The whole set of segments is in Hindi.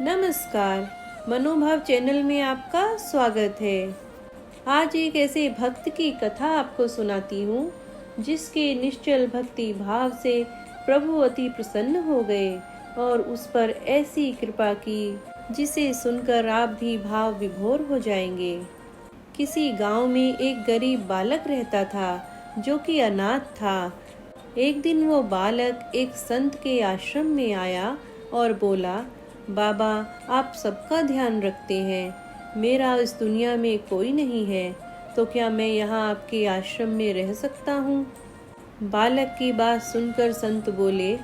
नमस्कार। मनोभाव चैनल में आपका स्वागत है। आज एक ऐसे भक्त की कथा आपको सुनाती हूँ जिसके निश्चल भक्ति भाव से प्रभु अति प्रसन्न हो गए और उस पर ऐसी कृपा की जिसे सुनकर आप भी भाव विभोर हो जाएंगे। किसी गांव में एक गरीब बालक रहता था जो कि अनाथ था। एक दिन वो बालक एक संत के आश्रम में आया और बोला, बाबा, आप सबका ध्यान रखते हैं, मेरा इस दुनिया में कोई नहीं है, तो क्या मैं यहाँ आपके आश्रम में रह सकता हूँ? बालक की बात सुनकर संत बोले,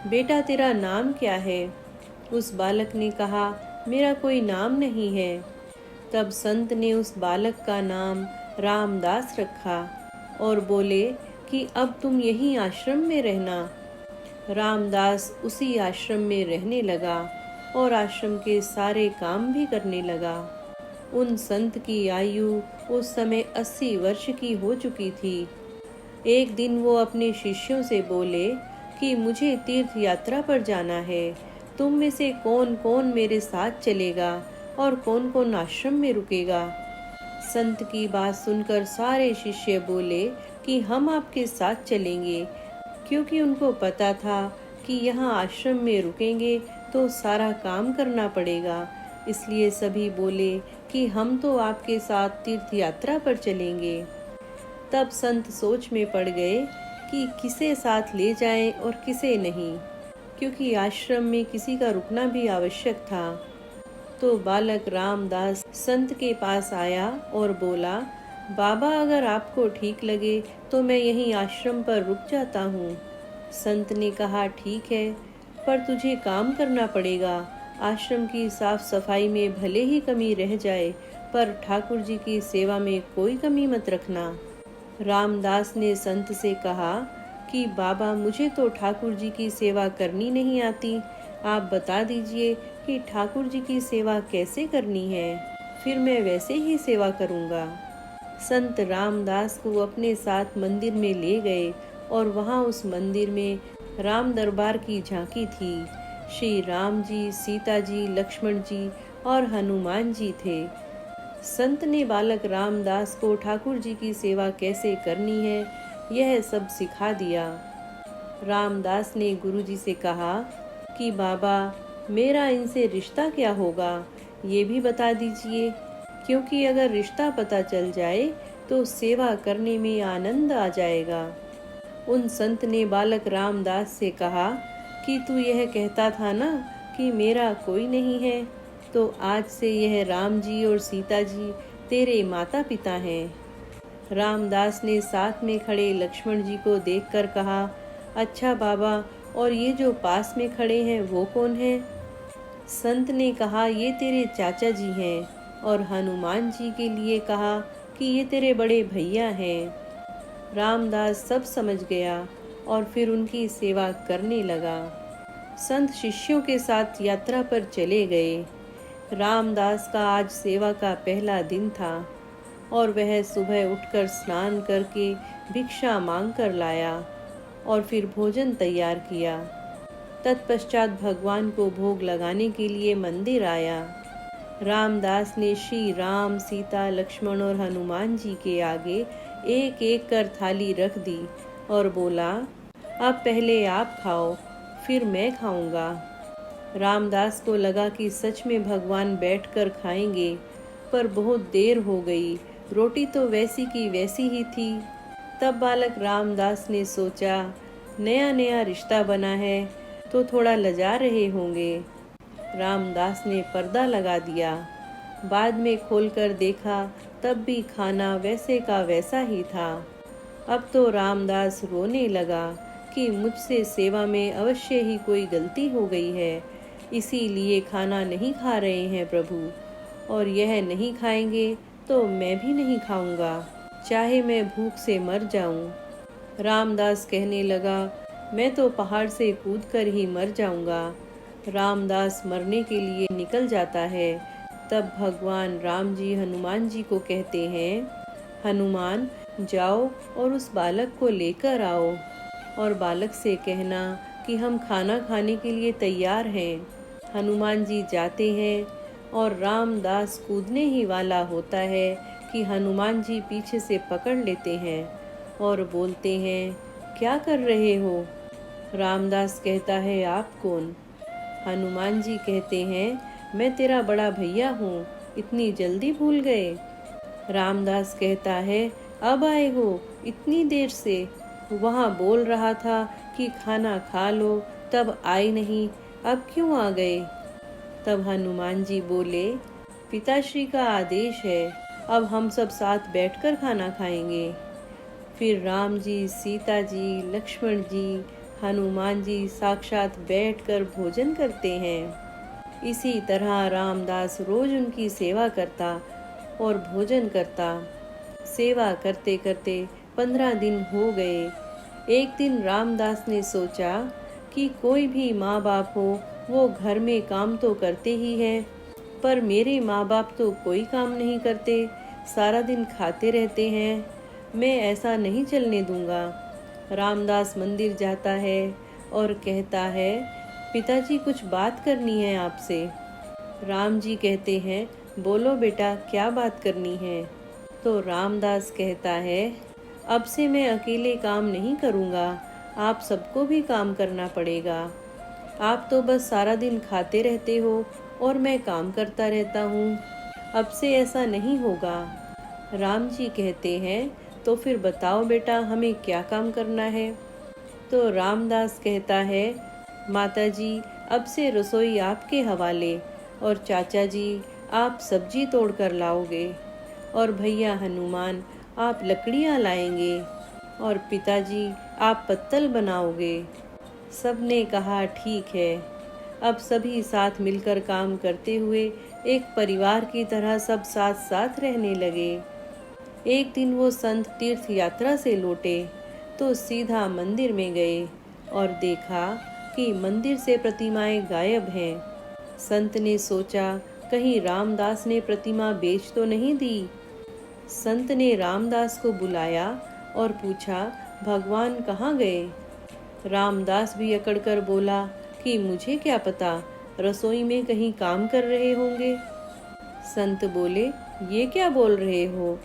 बेटा तेरा नाम क्या है? उस बालक ने कहा, मेरा कोई नाम नहीं है। तब संत ने उस बालक का नाम रामदास रखा और बोले कि अब तुम यहीं आश्रम में रहना। रामदास उसी आश्रम में रहने लगा और आश्रम के सारे काम भी करने लगा। उन संत की आयु उस समय 80 वर्ष की हो चुकी थी। एक दिन वो अपने शिष्यों से बोले कि मुझे तीर्थ यात्रा पर जाना है, तुम में से कौन कौन मेरे साथ चलेगा और कौन कौन आश्रम में रुकेगा? संत की बात सुनकर सारे शिष्य बोले कि हम आपके साथ चलेंगे, क्योंकि उनको पता था कि यहाँ आश्रम में रुकेंगे तो सारा काम करना पड़ेगा। इसलिए सभी बोले कि हम तो आपके साथ तीर्थ यात्रा पर चलेंगे। तब संत सोच में पड़ गए कि किसे साथ ले जाएं और किसे नहीं, क्योंकि आश्रम में किसी का रुकना भी आवश्यक था। तो बालक रामदास संत के पास आया और बोला, बाबा, अगर आपको ठीक लगे तो मैं यहीं आश्रम पर रुक जाता हूँ। संत ने कहा, ठीक है, पर तुझे काम करना पड़ेगा। आश्रम की साफ सफाई में भले ही कमी रह जाए, पर ठाकुर जी की सेवा में कोई कमी मत रखना। रामदास ने संत से कहा कि बाबा, मुझे तो ठाकुर जी की सेवा करनी नहीं आती, आप बता दीजिए कि ठाकुर जी की सेवा कैसे करनी है, फिर मैं वैसे ही सेवा करूँगा। संत रामदास को अपने साथ मंदिर में ले गए और वहाँ उस मंदिर में राम दरबार की झांकी थी। श्री राम जी, सीता जी, लक्ष्मण जी और हनुमान जी थे। संत ने बालक रामदास को ठाकुर जी की सेवा कैसे करनी है यह सब सिखा दिया। रामदास ने गुरु जी से कहा कि बाबा, मेरा इनसे रिश्ता क्या होगा, ये भी बता दीजिए, क्योंकि अगर रिश्ता पता चल जाए तो सेवा करने में आनंद आ जाएगा। उन संत ने बालक रामदास से कहा कि तू यह कहता था ना कि मेरा कोई नहीं है, तो आज से यह राम जी और सीता जी तेरे माता पिता हैं। रामदास ने साथ में खड़े लक्ष्मण जी को देखकर कहा, अच्छा बाबा, और ये जो पास में खड़े हैं वो कौन हैं? संत ने कहा, ये तेरे चाचा जी हैं, और हनुमान जी के लिए कहा कि ये तेरे बड़े भैया हैं। रामदास सब समझ गया और फिर उनकी सेवा करने लगा। संत शिष्यों के साथ यात्रा पर चले गए। रामदास का आज सेवा का पहला दिन था और वह सुबह उठकर स्नान करके भिक्षा मांग कर लाया और फिर भोजन तैयार किया। तत्पश्चात भगवान को भोग लगाने के लिए मंदिर आया। रामदास ने श्री राम, सीता, लक्ष्मण और हनुमान जी के आगे एक एक कर थाली रख दी और बोला, अब पहले आप खाओ, फिर मैं खाऊंगा। रामदास को लगा कि सच में भगवान बैठकर खाएंगे, पर बहुत देर हो गई, रोटी तो वैसी की वैसी ही थी। तब बालक रामदास ने सोचा, नया नया रिश्ता बना है तो थोड़ा लजा रहे होंगे। रामदास ने पर्दा लगा दिया। बाद में खोलकर देखा तब भी खाना वैसे का वैसा ही था। अब तो रामदास रोने लगा कि मुझसे सेवा में अवश्य ही कोई गलती हो गई है, इसीलिए खाना नहीं खा रहे हैं प्रभु, और यह नहीं खाएंगे तो मैं भी नहीं खाऊंगा, चाहे मैं भूख से मर जाऊं। रामदास कहने लगा, मैं तो पहाड़ से कूदकर ही मर जाऊंगा। रामदास मरने के लिए निकल जाता है। तब भगवान राम जी हनुमान जी को कहते हैं, हनुमान, जाओ और उस बालक को लेकर आओ और बालक से कहना कि हम खाना खाने के लिए तैयार हैं। हनुमान जी जाते हैं और रामदास कूदने ही वाला होता है कि हनुमान जी पीछे से पकड़ लेते हैं और बोलते हैं, क्या कर रहे हो? रामदास कहता है, आप कौन? हनुमान जी कहते हैं, मैं तेरा बड़ा भैया हूँ, इतनी जल्दी भूल गए? रामदास कहता है, अब आए हो इतनी देर से? वहाँ बोल रहा था कि खाना खा लो, तब आए नहीं, अब क्यों आ गए? तब हनुमान जी बोले, पिताश्री का आदेश है, अब हम सब साथ बैठकर खाना खाएंगे। फिर राम जी, सीता जी, लक्ष्मण जी, हनुमान जी साक्षात बैठकर भोजन करते हैं। इसी तरह रामदास रोज उनकी सेवा करता और भोजन करता। सेवा करते करते 15 दिन हो गए। एक दिन रामदास ने सोचा कि कोई भी माँ बाप हो, वो घर में काम तो करते ही हैं, पर मेरे माँ बाप तो कोई काम नहीं करते, सारा दिन खाते रहते हैं। मैं ऐसा नहीं चलने दूंगा। रामदास मंदिर जाता है और कहता है, पिताजी कुछ बात करनी है आपसे। राम जी कहते हैं, बोलो बेटा, क्या बात करनी है? तो रामदास कहता है, अब से मैं अकेले काम नहीं करूँगा, आप सबको भी काम करना पड़ेगा। आप तो बस सारा दिन खाते रहते हो और मैं काम करता रहता हूँ। अब से ऐसा नहीं होगा। राम जी कहते हैं, तो फिर बताओ बेटा, हमें क्या काम करना है? तो रामदास कहता है, माताजी, अब से रसोई आपके हवाले, और चाचा जी आप सब्जी तोड़ कर लाओगे, और भैया हनुमान आप लकड़ियाँ लाएंगे, और पिताजी आप पत्तल बनाओगे। सबने कहा, ठीक है। अब सभी साथ मिलकर काम करते हुए एक परिवार की तरह सब साथ साथ रहने लगे। एक दिन वो संत तीर्थ यात्रा से लौटे तो सीधा मंदिर में गए और देखा कि मंदिर से प्रतिमाएं गायब हैं। संत ने सोचा, कहीं रामदास ने प्रतिमा बेच तो नहीं दी। संत ने रामदास को बुलाया और पूछा, भगवान कहाँ गए? रामदास भी अकड़कर बोला कि मुझे क्या पता, रसोई में कहीं काम कर रहे होंगे। संत बोले, ये क्या बोल रहे हो?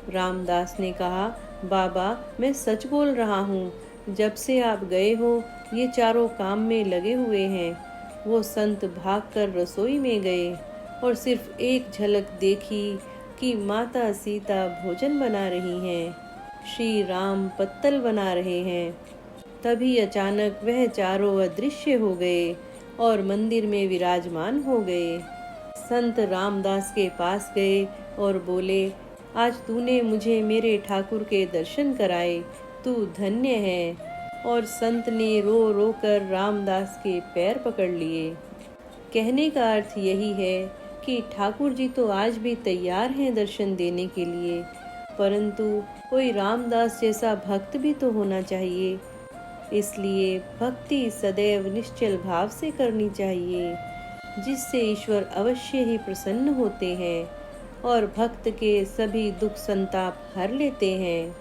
रामदास ने कहा, बाबा, मैं सच बोल रहा हूँ, जब से आप गए हो ये चारों काम में लगे हुए हैं। वो संत भागकर रसोई में गए और सिर्फ एक झलक देखी कि माता सीता भोजन बना रही हैं, श्री राम पत्तल बना रहे हैं। तभी अचानक वह चारों अदृश्य हो गए और मंदिर में विराजमान हो गए। संत रामदास के पास गए और बोले, आज तूने मुझे मेरे ठाकुर के दर्शन कराए, तू धन्य है। और संत ने रो रो कर रामदास के पैर पकड़ लिए। कहने का अर्थ यही है कि ठाकुर जी तो आज भी तैयार हैं दर्शन देने के लिए, परंतु कोई रामदास जैसा भक्त भी तो होना चाहिए। इसलिए भक्ति सदैव निश्चल भाव से करनी चाहिए, जिससे ईश्वर अवश्य ही प्रसन्न होते हैं और भक्त के सभी दुख संताप हर लेते हैं।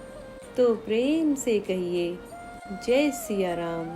तो प्रेम से कहिए, जय सिया राम।